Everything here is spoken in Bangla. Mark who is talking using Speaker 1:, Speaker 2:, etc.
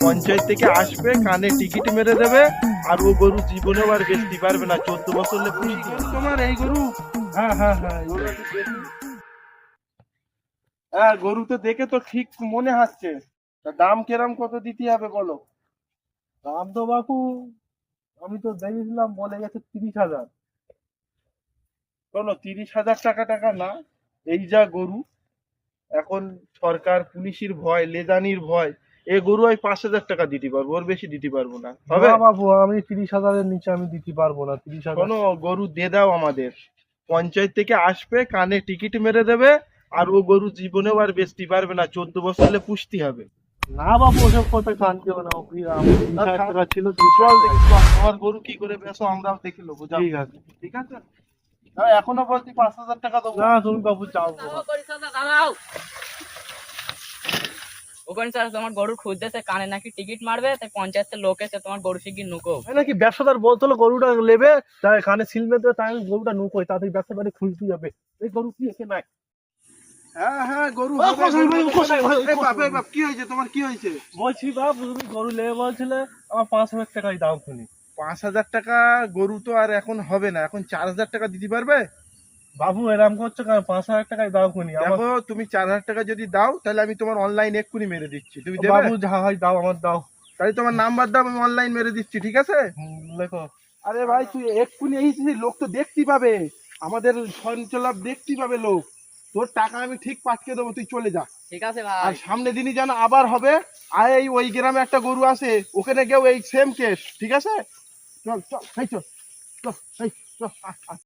Speaker 1: পঞ্চায়েত থেকে আসবে, কানে টিকিট মেরে দেবে, আর ও গরু জীবনেও আর বেচতে পারবে না। 14 বছর তোমার এই গরু। হ্যাঁ হ্যাঁ হ্যাঁ হ্যাঁ, গরু তো দেখে তো ঠিক মনে হচ্ছে। তা দাম কেরাম কত দিতে হবে বলো?
Speaker 2: দাম তো বাপু আমি তো দেখেছিলাম, বলে গেছে 30,000।
Speaker 1: শোনো, 30,000 টাকা টাকা না। এই যা গরু এখন, সরকার পুলিশের ভয়, লেজানির ভয়, এ গরু আমি 5,000 টাকা দিতে পারবো, ওর বেশি দিতে পারবো না। হবে?
Speaker 2: না বাবু, আমি 30,000-এর নিচে আমি দিতে পারবো না। 30,000।
Speaker 1: শোনো, গরু দিয়ে দাও আমাদের। পঞ্চায়েত থেকে আসবে, কানে টিকিট মেরে দেবে, আর ও গরু জীবনেও আর বেচতে পারবে না। 14 বছর হলে পুষতে হবে।
Speaker 2: না বাবু, ওসব কথা কানতে হবে না। আমি 30,000 টাকা ছিল।
Speaker 1: চল দেখি, চল, তোমার গরু কি করে বেচো আমরাও দেখে নেবো। যাও।
Speaker 2: ঠিক আছে।
Speaker 1: ঠিক আছে, না, এখনো বলছি 5,000 টাকা দেবো।
Speaker 2: না তুমি বাবু যাও।
Speaker 3: ওখানে স্যার তোমার গরুর খুঁজতেছে, কানে নাকি টিকিট মারবে, তাই পঞ্চায়েতের লোক এসে তোমার গরু শিগগির নুকো।
Speaker 2: এই নাকি ব্যবসাদার বলছিল গরুটা নেবে, তাই কানে সিল মেরে দেবে, তাই আমি গরুটা নুকোই, তাড়াতাড়ি ব্যবসাদারি খুঁজতে যাবে। এই গরু কি এসে নাই?
Speaker 1: হ্যাঁ হ্যাঁ, গরু
Speaker 2: ও, কষাই ভাই, কষাই ভাই,
Speaker 1: এই বাপ, এই বাপ, কি হয়েছে তোমার, কি হয়েছে?
Speaker 2: বলছি বাবু, তুমি গরু নেবে বলছিলে, আমার 5,000 টাকাই দাও খুনি।
Speaker 1: 5,000 টাকা গরু তো আর এখন হবে না, এখন 4,000 টাকা দিতে পারবে?
Speaker 2: বাবু এরকম করছো কেন? 5,000 টাকাই দাও খুনি আমার।
Speaker 1: দেখো, তুমি 4,000 টাকা যদি দাও, তাহলে আমি তোমার অনলাইন এক্ষুনি মেরে দিচ্ছি। তুমি দেবে?
Speaker 2: বাবু যা হয় দাও, আমার দাও।
Speaker 1: তাহলে তোমার নাম্বার দাও, আমি অনলাইন মেরে দিচ্ছি। ঠিক আছে?
Speaker 2: লেখো।
Speaker 1: আরে ভাই, তুই এক্ষুনি এই যে লোক তো দেখতে পাবে, আমাদের সঞ্চালক দেখতে পাবে লোক। তোর টাকা আমি ঠিক পাঠিয়ে দেবো, তুই চলে যা।
Speaker 3: ঠিক আছে
Speaker 1: আর
Speaker 3: ভাই।
Speaker 1: সামনে দিনই যেন আবার হবে, আর এই ওই গ্রামে একটা গরু আছে, ওখানে গিয়েও এই সেম কেস। ঠিক আছে? চল চল, এই চল, চল, এই চল, আয়, আয়।